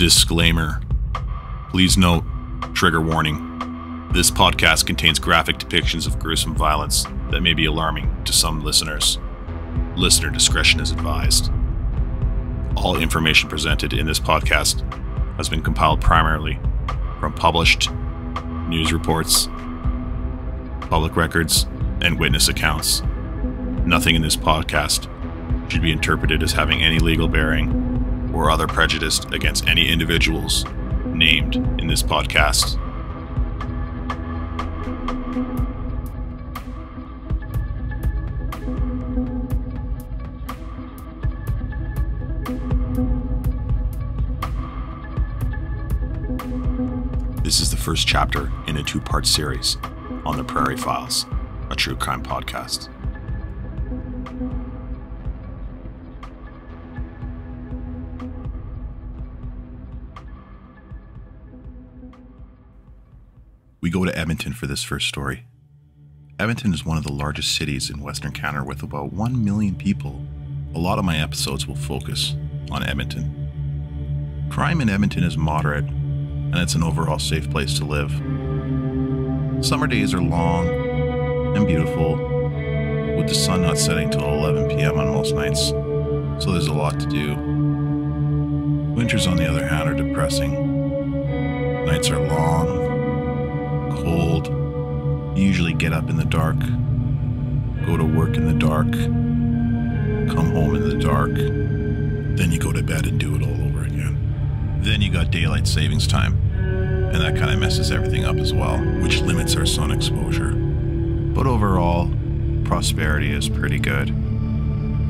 Disclaimer. Please note, trigger warning. This podcast contains graphic depictions of gruesome violence that may be alarming to some listeners. Listener discretion is advised. All information presented in this podcast has been compiled primarily from published news reports, public records, and witness accounts. Nothing in this podcast should be interpreted as having any legal bearing or other prejudice against any individuals named in this podcast. This is the first chapter in a two-part series on the Prairie FILES, a true crime podcast. We go to Edmonton for this first story. Edmonton is one of the largest cities in Western Canada with about 1 million people. A lot of my episodes will focus on Edmonton. Crime in Edmonton is moderate, and it's an overall safe place to live. Summer days are long and beautiful, with the sun not setting till 11 p.m. on most nights, so there's a lot to do. Winters, on the other hand, are depressing. Nights are long, cold. You usually get up in the dark, go to work in the dark, come home in the dark, then you go to bed and do it all over again. Then you got daylight savings time, and that kind of messes everything up as well, which limits our sun exposure. But overall, prosperity is pretty good.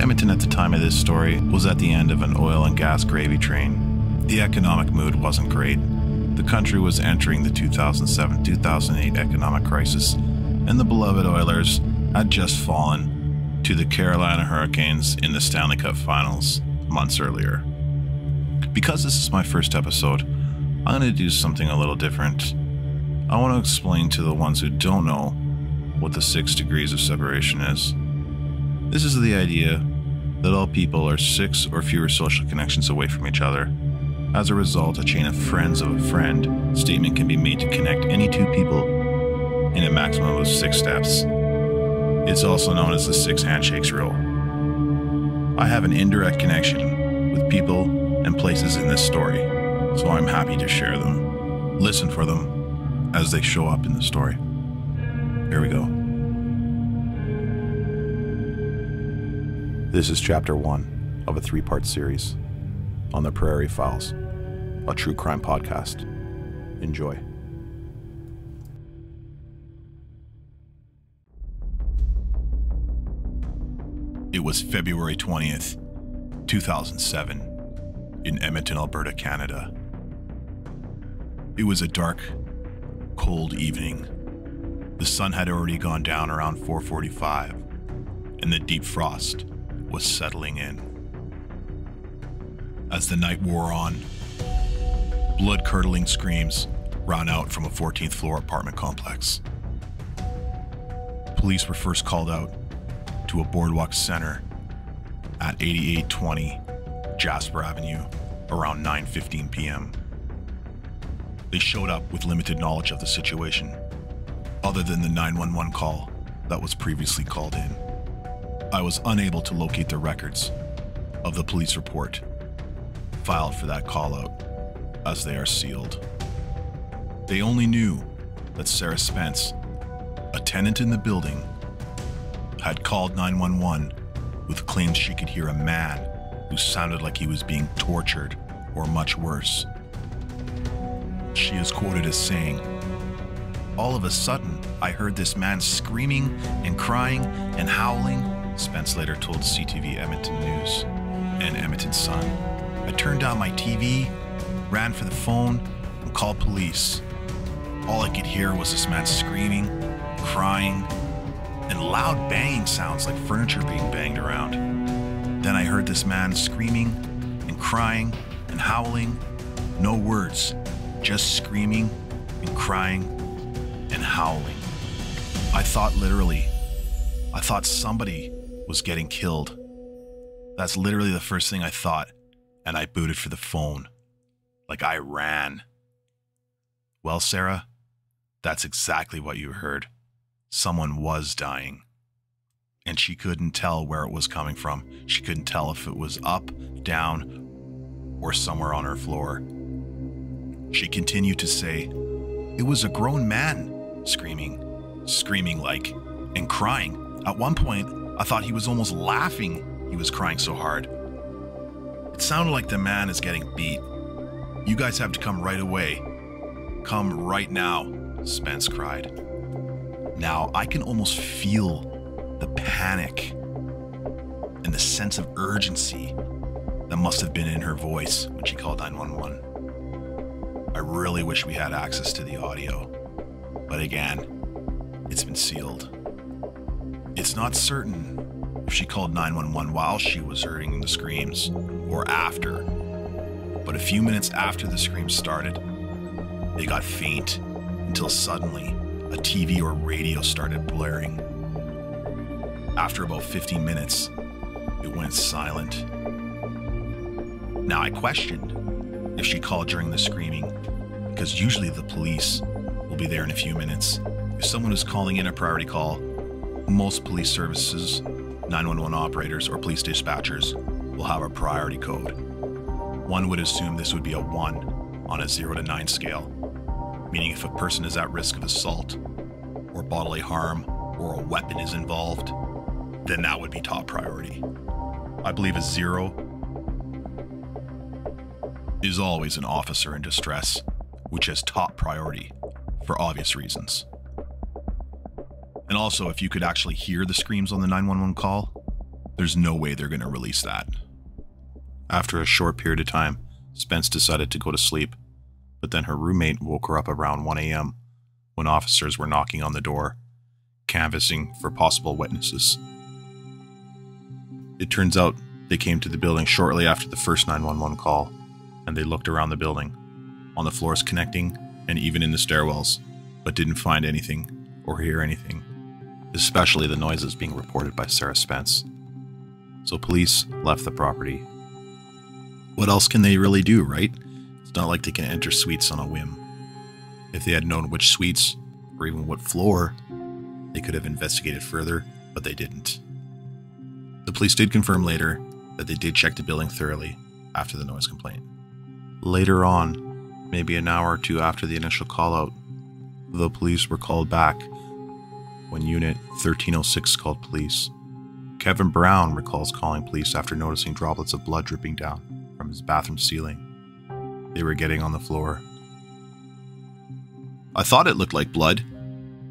Edmonton at the time of this story was at the end of an oil and gas gravy train. The economic mood wasn't great. The country was entering the 2007-2008 economic crisis, and the beloved Oilers had just fallen to the Carolina Hurricanes in the Stanley Cup Finals months earlier. Because this is my first episode, I'm going to do something a little different. I want to explain to the ones who don't know what the 6 degrees of separation is. This is the idea that all people are 6 or fewer social connections away from each other. As a result, a chain of friends of a friend statement can be made to connect any two people in a maximum of 6 steps. It's also known as the 6 handshakes rule. I have an indirect connection with people and places in this story, so I'm happy to share them. Listen for them as they show up in the story. Here we go. This is chapter 1 of a 3-part series on the Prairie FILES, a true crime podcast. Enjoy. It was February 20th, 2007, in Edmonton, Alberta, Canada. It was a dark, cold evening. The sun had already gone down around 4:45, and the deep frost was settling in. As the night wore on, blood-curdling screams rang out from a 14th floor apartment complex. Police were first called out to a boardwalk center at 8820 Jasper Avenue around 9:15 p.m. They showed up with limited knowledge of the situation, other than the 911 call that was previously called in. I was unable to locate the records of the police report filed for that call-out, as they are sealed. They only knew that Sarah Spence, a tenant in the building, had called 911 with claims she could hear a man who sounded like he was being tortured or much worse. She is quoted as saying, "All of a sudden, I heard this man screaming and crying and howling," Spence later told CTV Edmonton News and Edmonton Sun. "I turned down my TV, ran for the phone, and called police. All I could hear was this man screaming, crying, and loud banging sounds like furniture being banged around. Then I heard this man screaming and crying and howling. No words, just screaming and crying and howling. I thought somebody was getting killed. That's literally the first thing I thought, and I booted for the phone," Like I ran. Well, Sarah, that's exactly what you heard. Someone was dying. And she couldn't tell where it was coming from. She couldn't tell if it was up, down, or somewhere on her floor. She continued to say, "It was a grown man," screaming like, and crying. At one point, I thought he was almost laughing. He was crying so hard. It sounded like the man is getting beat. "You guys have to come right away. Come right now," Spence cried. Now, I can almost feel the panic and the sense of urgency that must have been in her voice when she called 911. I really wish we had access to the audio, but again, it's been sealed. It's not certain if she called 911 while she was hearing the screams or after, but a few minutes after the screams started, they got faint until suddenly a TV or radio started blaring. After about 15 minutes, it went silent. Now I questioned if she called during the screaming, because usually the police will be there in a few minutes. If someone is calling in a priority call, most police services, 911 operators, or police dispatchers will have a priority code. One would assume this would be a 1 on a 0 to 9 scale, meaning if a person is at risk of assault or bodily harm or a weapon is involved, then that would be top priority. I believe a 0 is always an officer in distress, which has top priority for obvious reasons. And also, if you could actually hear the screams on the 911 call, there's no way they're going to release that. After a short period of time, Spence decided to go to sleep, but then her roommate woke her up around 1 a.m. when officers were knocking on the door, canvassing for possible witnesses. It turns out they came to the building shortly after the first 911 call, and they looked around the building, on the floors connecting, and even in the stairwells, but didn't find anything or hear anything, especially the noises being reported by Sarah Spence. So police left the property. What else can they really do, right? It's not like they can enter suites on a whim. If they had known which suites, or even what floor, they could have investigated further, but they didn't. The police did confirm later that they did check the building thoroughly after the noise complaint. Later on, maybe an hour or two after the initial call-out, the police were called back when Unit 1306 called police. Kevin Brown recalls calling police after noticing droplets of blood dripping down from his bathroom ceiling. They were getting on the floor. "I thought it looked like blood,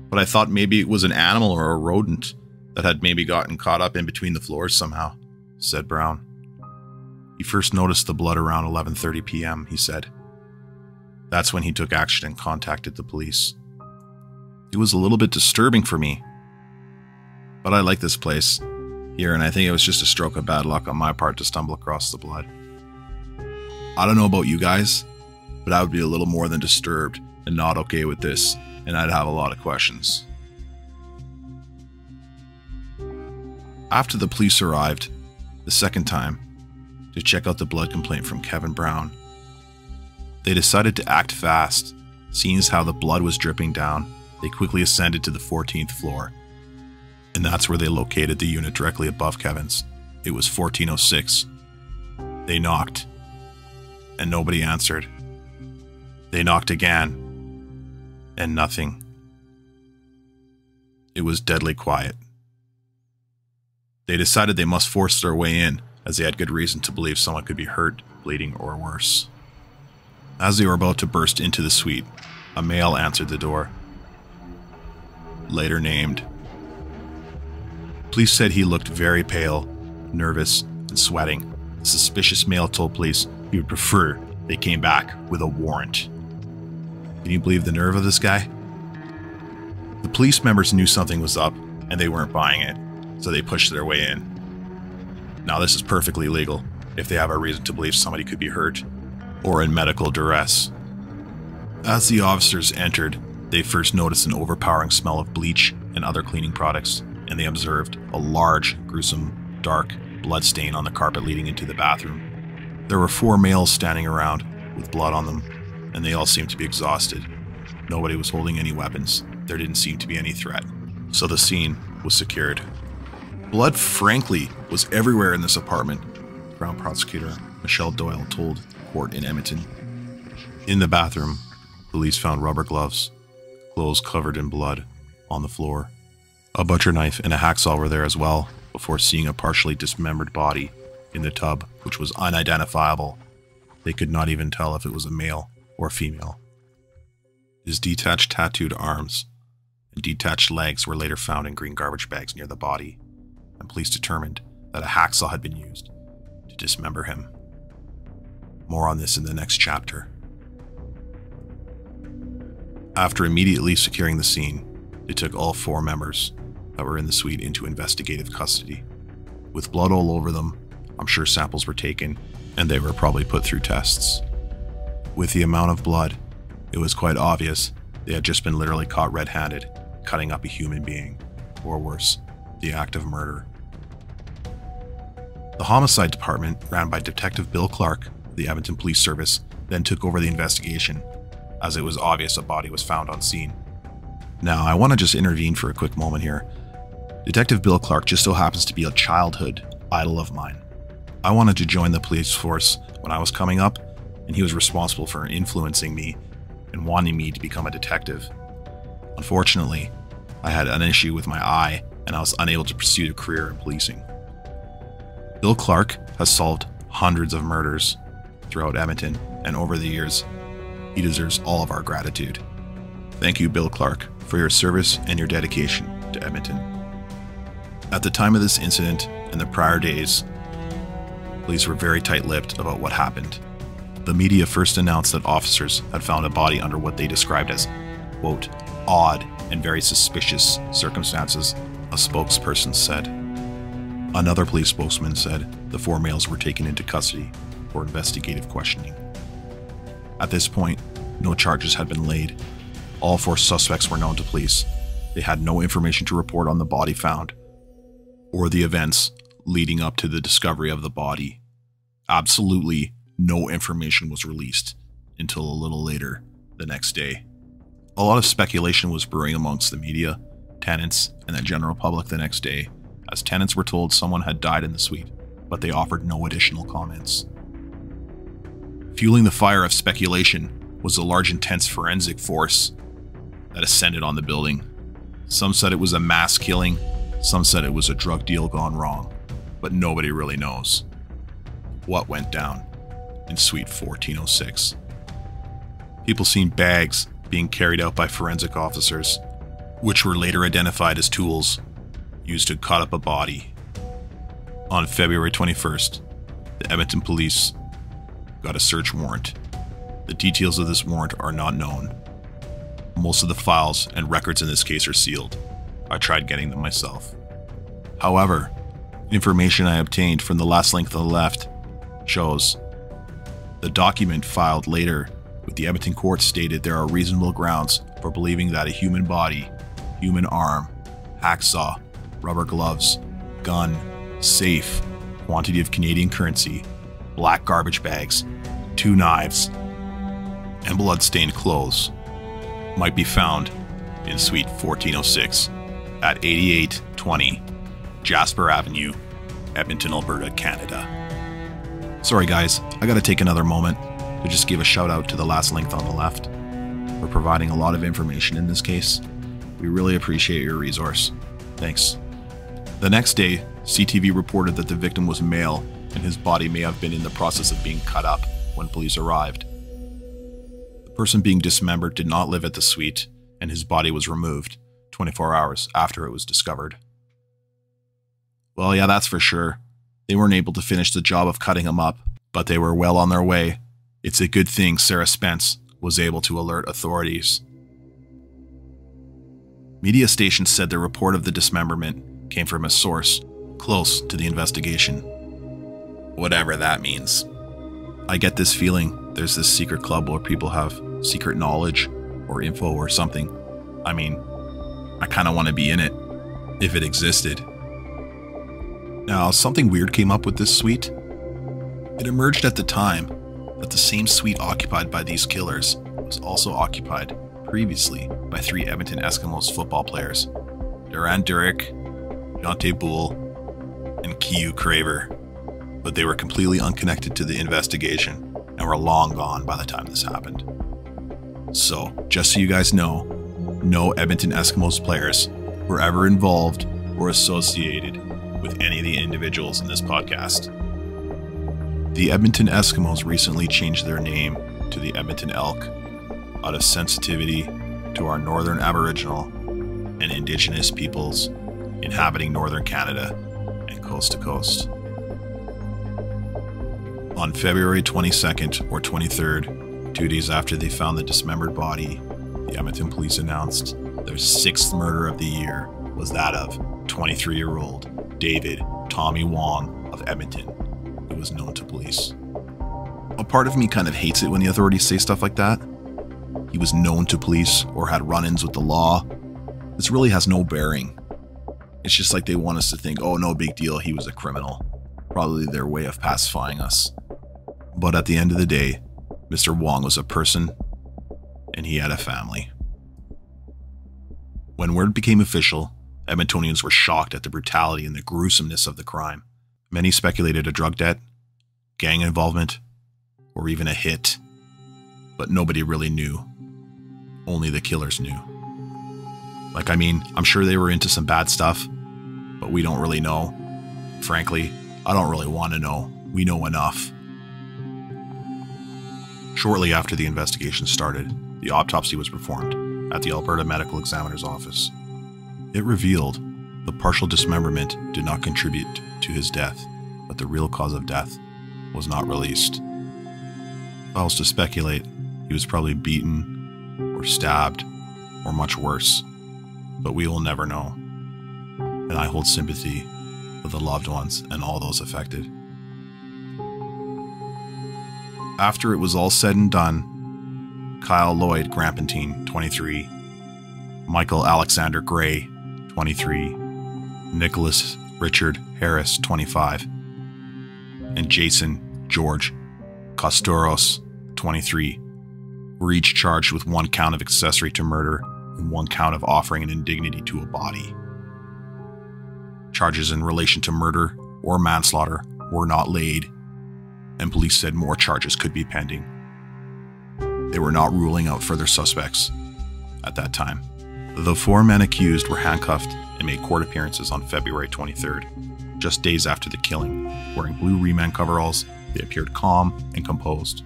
but I thought maybe it was an animal or a rodent that had maybe gotten caught up in between the floors somehow," said Brown. He first noticed the blood around 11:30 p.m., he said. That's when he took action and contacted the police. "It was a little bit disturbing for me, but I like this place here, and I think it was just a stroke of bad luck on my part to stumble across the blood. I don't know about you guys, but I would be a little more than disturbed and not okay with this, and I'd have a lot of questions." After the police arrived, the second time, to check out the blood complaint from Kevin Brown, they decided to act fast. Seeing as how the blood was dripping down, they quickly ascended to the 14th floor. And that's where they located the unit directly above Kevin's. It was 1406. They knocked, and nobody answered. They knocked again, and nothing. It was deadly quiet. They decided they must force their way in, as they had good reason to believe someone could be hurt, bleeding, or worse. As they were about to burst into the suite, a male answered the door, later named. Police said he looked very pale, nervous, and sweating. The suspicious male told police he would prefer they came back with a warrant. Can you believe the nerve of this guy? The police members knew something was up, and they weren't buying it, so they pushed their way in. Now this is perfectly legal if they have a reason to believe somebody could be hurt or in medical duress. As the officers entered, they first noticed an overpowering smell of bleach and other cleaning products, and they observed a large, gruesome, dark blood stain on the carpet leading into the bathroom. There were 4 males standing around with blood on them, and they all seemed to be exhausted. Nobody was holding any weapons. There didn't seem to be any threat. So the scene was secured. Blood, frankly, was everywhere in this apartment, Crown Prosecutor Michelle Doyle told court in Edmonton. In the bathroom, police found rubber gloves, clothes covered in blood, on the floor. A butcher knife and a hacksaw were there as well, before seeing a partially dismembered body in the tub, which was unidentifiable. They could not even tell if it was a male or female. His detached tattooed arms and detached legs were later found in green garbage bags near the body, and police determined that a hacksaw had been used to dismember him. More on this in the next chapter. After immediately securing the scene, they took all 4 members that were in the suite into investigative custody. With blood all over them, I'm sure samples were taken, and they were probably put through tests. With the amount of blood, it was quite obvious they had just been literally caught red-handed, cutting up a human being, or worse, the act of murder. The homicide department, ran by Detective Bill Clark of the Edmonton Police Service, then took over the investigation, as it was obvious a body was found on scene. Now, I want to just intervene for a quick moment here. Detective Bill Clark just so happens to be a childhood idol of mine. I wanted to join the police force when I was coming up, and he was responsible for influencing me and wanting me to become a detective. Unfortunately, I had an issue with my eye, and I was unable to pursue a career in policing. Bill Clark has solved hundreds of murders throughout Edmonton, and over the years, he deserves all of our gratitude. Thank you, Bill Clark, for your service and your dedication to Edmonton. At the time of this incident and the prior days, police were very tight-lipped about what happened. The media first announced that officers had found a body under what they described as, quote, odd and very suspicious circumstances, a spokesperson said. Another police spokesman said the 4 males were taken into custody for investigative questioning. At this point, no charges had been laid. All 4 suspects were known to police. They had no information to report on the body found or the events leading up to the discovery of the body. Absolutely no information was released until a little later the next day. A lot of speculation was brewing amongst the media, tenants, and the general public the next day, as tenants were told someone had died in the suite, but they offered no additional comments. Fueling the fire of speculation was a large intense forensic force that ascended on the building. Some said it was a mass killing, some said it was a drug deal gone wrong, but nobody really knows what went down in Suite 1406. People seen bags being carried out by forensic officers, which were later identified as tools used to cut up a body. On February 21st, the Edmonton police got a search warrant. The details of this warrant are not known. Most of the files and records in this case are sealed. I tried getting them myself. However, information I obtained from the last link on the left shows the document filed later with the Edmonton court stated there are reasonable grounds for believing that a human body, human arm, hacksaw, rubber gloves, gun, safe, quantity of Canadian currency, black garbage bags, 2 knives, and blood-stained clothes might be found in Suite 1406 at 8820 Jasper Avenue, Edmonton, Alberta, Canada. Sorry guys, I gotta take another moment to just give a shout out to the last link on the left for providing a lot of information in this case. We really appreciate your resource. Thanks. The next day, CTV reported that the victim was male and his body may have been in the process of being cut up when police arrived. The person being dismembered did not live at the suite, and his body was removed 24 hours after it was discovered. Well, yeah, that's for sure. They weren't able to finish the job of cutting him up, but they were well on their way. It's a good thing Sarah Spence was able to alert authorities. Media stations said the report of the dismemberment came from a source close to the investigation. Whatever that means. I get this feeling there's this secret club where people have secret knowledge or info or something. I mean, I kind of want to be in it, if it existed. Now, something weird came up with this suite. It emerged at the time that the same suite occupied by these killers was also occupied previously by 3 Edmonton Eskimos football players, Duran Durek, Jonte Boole, and Kiyu Craver, but they were completely unconnected to the investigation and were long gone by the time this happened. So, just so you guys know, no Edmonton Eskimos players were ever involved or associated with any of the individuals in this podcast. The Edmonton Eskimos recently changed their name to the Edmonton Elk out of sensitivity to our northern Aboriginal and Indigenous peoples inhabiting northern Canada and coast to coast. On February 22nd or 23rd, 2 days after they found the dismembered body, the Edmonton police announced their 6th murder of the year was that of 23-year-old David Tommy Wong of Edmonton, who was known to police. A part of me kind of hates it when the authorities say stuff like that. He was known to police or had run-ins with the law. This really has no bearing. It's just like they want us to think, oh, no big deal, he was a criminal. Probably their way of pacifying us. But at the end of the day, Mr. Wong was a person, and he had a family. When word became official, Edmontonians were shocked at the brutality and the gruesomeness of the crime. Many speculated a drug debt, gang involvement, or even a hit. But nobody really knew. Only the killers knew. I'm sure they were into some bad stuff, but we don't really know. Frankly, I don't really want to know. We know enough. Shortly after the investigation started, the autopsy was performed at the Alberta Medical Examiner's office. It revealed the partial dismemberment did not contribute to his death, but the real cause of death was not released. If I was to speculate, he was probably beaten or stabbed or much worse, but we will never know. And I hold sympathy with the loved ones and all those affected. After it was all said and done, Kyle Lloyd Grampentine, 23, Michael Alexander Gray, 23, Nicholas Richard Harris, 25, and Jason George Costoros, 23, were each charged with 1 count of accessory to murder and 1 count of offering an indignity to a body. Charges in relation to murder or manslaughter were not laid, and police said more charges could be pending. They were not ruling out further suspects at that time. The 4 men accused were handcuffed and made court appearances on February 23rd, just days after the killing. Wearing blue remand coveralls, they appeared calm and composed.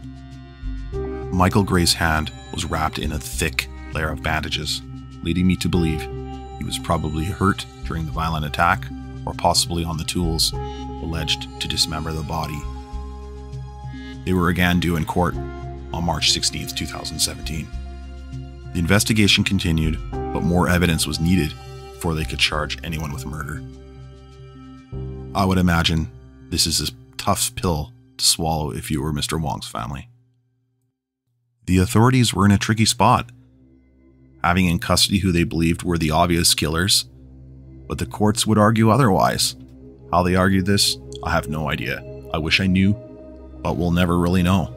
Michael Gray's hand was wrapped in a thick layer of bandages, leading me to believe he was probably hurt during the violent attack or possibly on the tools alleged to dismember the body. They were again due in court on March 16, 2017. The investigation continued, but more evidence was needed before they could charge anyone with murder. I would imagine this is a tough pill to swallow if you were Mr. Wong's family. The authorities were in a tricky spot, having in custody who they believed were the obvious killers, but the courts would argue otherwise. How they argued this, I have no idea. I wish I knew, but we'll never really know.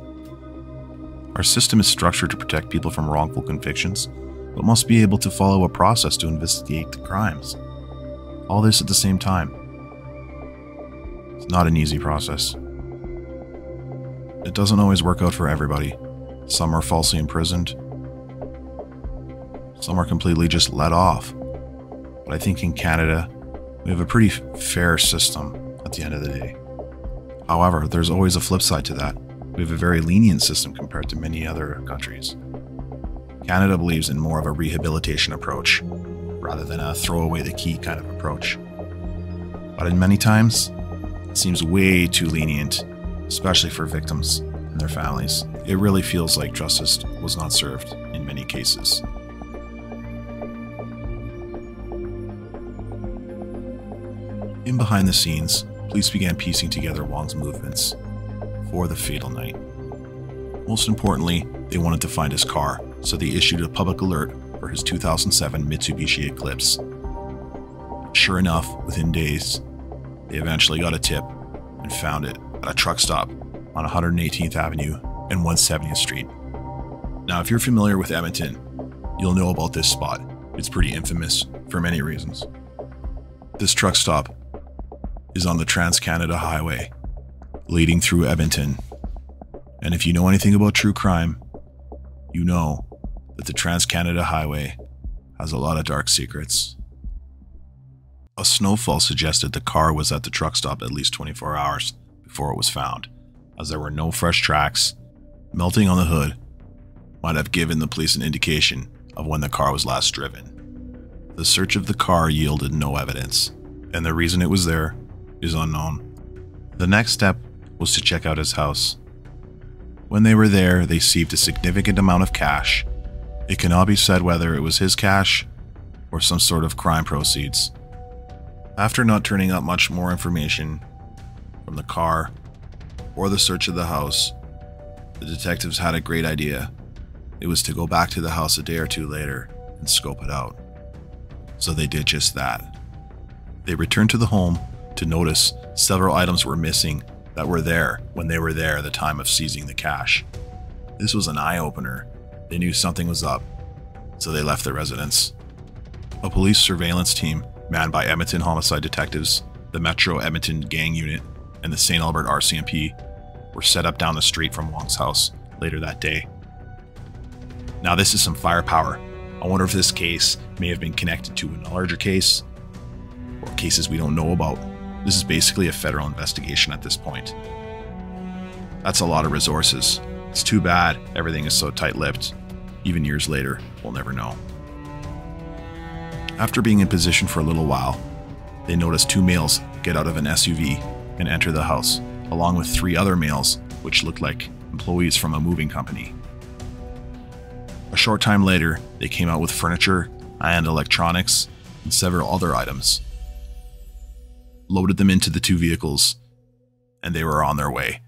Our system is structured to protect people from wrongful convictions, but must be able to follow a process to investigate the crimes. All this at the same time. It's not an easy process. It doesn't always work out for everybody. Some are falsely imprisoned. Some are completely just let off. But I think in Canada, we have a pretty fair system at the end of the day. However, there's always a flip side to that. We have a very lenient system compared to many other countries. Canada believes in more of a rehabilitation approach, rather than a throw away the key kind of approach. But in many times, it seems way too lenient, especially for victims and their families. It really feels like justice was not served in many cases. In behind the scenes, police began piecing together Wong's movements for the fatal night. Most importantly, they wanted to find his car, so they issued a public alert for his 2007 Mitsubishi Eclipse. Sure enough, within days, they eventually got a tip and found it at a truck stop on 118th Avenue and 170th Street. Now, if you're familiar with Edmonton, you'll know about this spot. It's pretty infamous for many reasons. This truck stop is on the Trans-Canada Highway leading through Edmonton. And if you know anything about true crime, you know that the Trans-Canada Highway has a lot of dark secrets. A snowfall suggested the car was at the truck stop at least 24 hours before it was found, as there were no fresh tracks. Melting on the hood might have given the police an indication of when the car was last driven. The search of the car yielded no evidence, and the reason it was there is unknown. The next step was to check out his house. When they were there, they seized a significant amount of cash. It cannot be said whether it was his cash or some sort of crime proceeds. After not turning up much more information from the car or the search of the house, the detectives had a great idea. It was to go back to the house a day or two later and scope it out. So they did just that. They returned to the home to notice several items were missing that were there when they were there at the time of seizing the cash. This was an eye-opener. They knew something was up, so they left the residence. A police surveillance team manned by Edmonton homicide detectives, the Metro Edmonton Gang Unit, and the St. Albert RCMP were set up down the street from Wong's house later that day. Now this is some firepower. I wonder if this case may have been connected to a larger case, or cases we don't know about. This is basically a federal investigation at this point. That's a lot of resources. It's too bad everything is so tight-lipped. Even years later, we'll never know. After being in position for a little while, they noticed two males get out of an SUV and enter the house, along with three other males, which looked like employees from a moving company. A short time later, they came out with furniture and electronics and several other items, loaded them into the two vehicles, and they were on their way.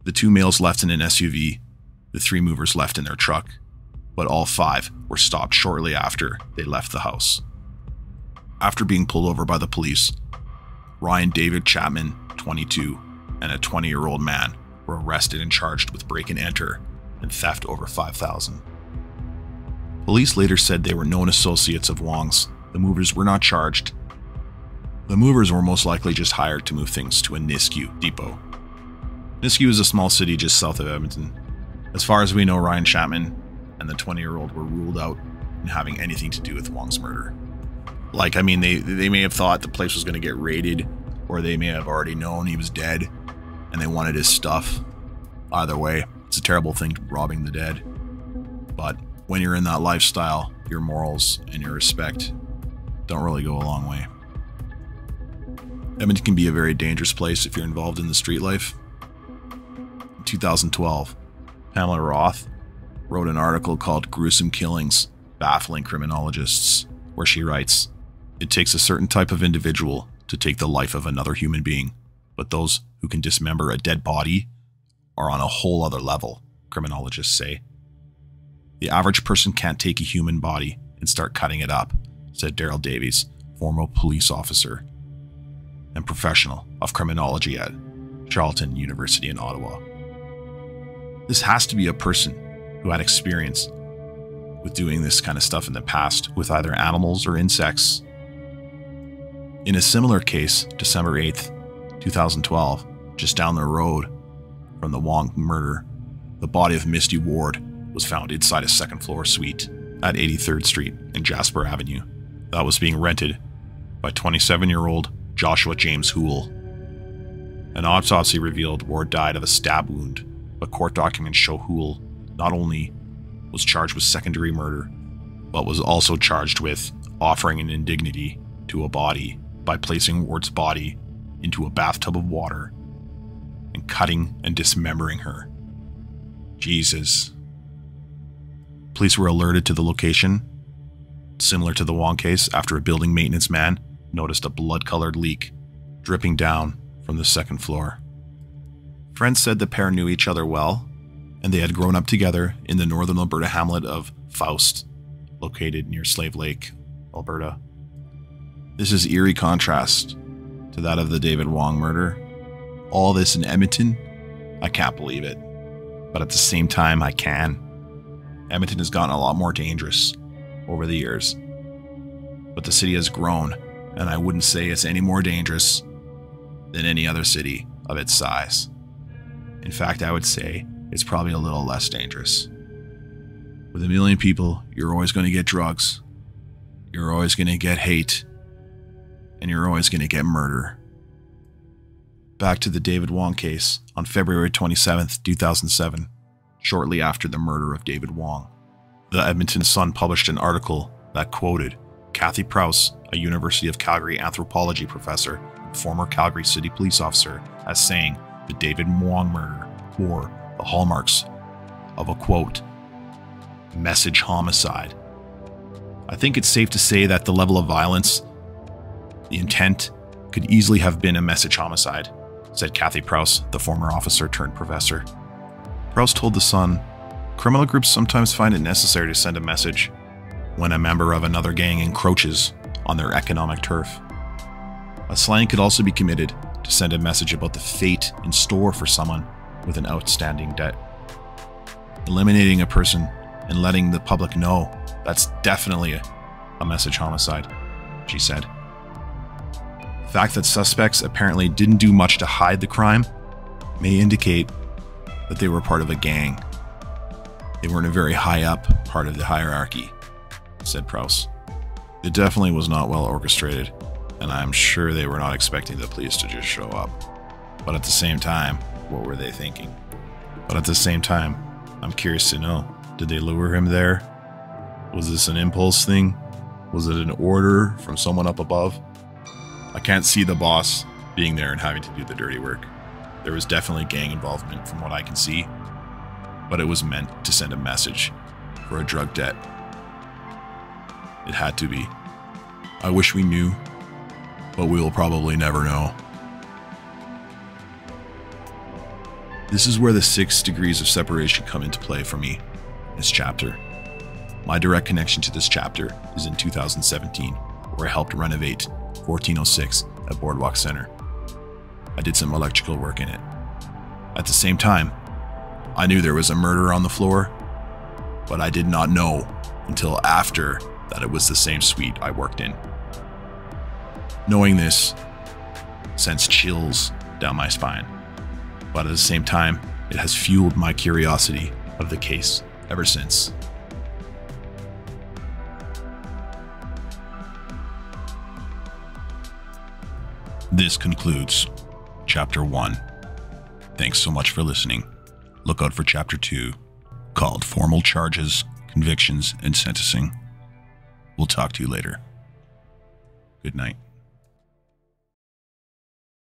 The two males left in an SUV, the three movers left in their truck, but all five were stopped shortly after they left the house. After being pulled over by the police, Ryan David Chapman, 22, and a 20-year-old man were arrested and charged with break and enter and theft over $5,000. Police later said they were known associates of Wong's. The movers were not charged. The movers were most likely just hired to move things to a Nisku depot. Nisku is a small city just south of Edmonton. As far as we know, Ryan Chapman and the 20-year-old were ruled out in having anything to do with Wong's murder. Like, I mean, they may have thought the place was going to get raided, or they may have already known he was dead, and they wanted his stuff. Either way, it's a terrible thing, robbing the dead. But when you're in that lifestyle, your morals and your respect don't really go a long way. Edmonton can be a very dangerous place if you're involved in the street life. In 2012, Pamela Roth wrote an article called "Gruesome Killings, Baffling Criminologists," where she writes, "It takes a certain type of individual to take the life of another human being, but those who can dismember a dead body are on a whole other level," criminologists say. "The average person can't take a human body and start cutting it up," said Daryl Davies, former police officer and professional of criminology at Charleton University in Ottawa. This has to be a person who had experience with doing this kind of stuff in the past with either animals or insects. In a similar case, December 8th, 2012, just down the road from the Wong murder, the body of Misty Ward was found inside a second-floor suite at 83rd Street and Jasper Avenue that was being rented by 27-year-old Joshua James Houle. An autopsy revealed Ward died of a stab wound, but court documents show Houle not only was charged with second-degree murder, but was also charged with offering an indignity to a body by placing Ward's body into a bathtub of water and cutting and dismembering her. Jesus. Police were alerted to the location, similar to the Wong case, after a building maintenance man noticed a blood-colored leak dripping down from the second floor. Friends said the pair knew each other well, and they had grown up together in the northern Alberta hamlet of Faust, located near Slave Lake, Alberta. This is eerie contrast to that of the David Wong murder. All this in Edmonton, I can't believe it. But at the same time, I can. Edmonton has gotten a lot more dangerous over the years. But the city has grown, and I wouldn't say it's any more dangerous than any other city of its size. In fact, I would say it's probably a little less dangerous. With 1 million people, you're always going to get drugs. You're always going to get hate. And you're always going to get murder. Back to the David Wong case on February 27th, 2007, shortly after the murder of David Wong. The Edmonton Sun published an article that quoted Kathy Prowse, a University of Calgary anthropology professor and former Calgary City police officer, as saying the David Wong murder bore the hallmarks of a, quote, message homicide. I think it's safe to say that the level of violence, the intent, could easily have been a message homicide, said Kathy Prowse, the former officer turned professor. Prowse told The Sun, criminal groups sometimes find it necessary to send a message when a member of another gang encroaches on their economic turf. A slang could also be committed to send a message about the fate in store for someone with an outstanding debt. Eliminating a person and letting the public know, that's definitely a message homicide, she said. The fact that suspects apparently didn't do much to hide the crime may indicate that they were part of a gang. They weren't a very high up part of the hierarchy, said Prowse. It definitely was not well orchestrated, and I'm sure they were not expecting the police to just show up. But at the same time, what were they thinking? But at the same time, I'm curious to know, did they lure him there? Was this an impulse thing? Was it an order from someone up above? I can't see the boss being there and having to do the dirty work. There was definitely gang involvement from what I can see, but it was meant to send a message for a drug debt. It had to be. I wish we knew, but we will probably never know. This is where the 6 degrees of separation come into play for me in this chapter. My direct connection to this chapter is in 2017, where I helped renovate 1406 at Boardwalk Center. I did some electrical work in it. At the same time, I knew there was a murder on the floor, but I did not know until after that it was the same suite I worked in. Knowing this sends chills down my spine, but at the same time, it has fueled my curiosity of the case ever since. This concludes Chapter 1. Thanks so much for listening. Look out for Chapter 2, called Formal Charges, Convictions, and Sentencing. We'll talk to you later. Good night.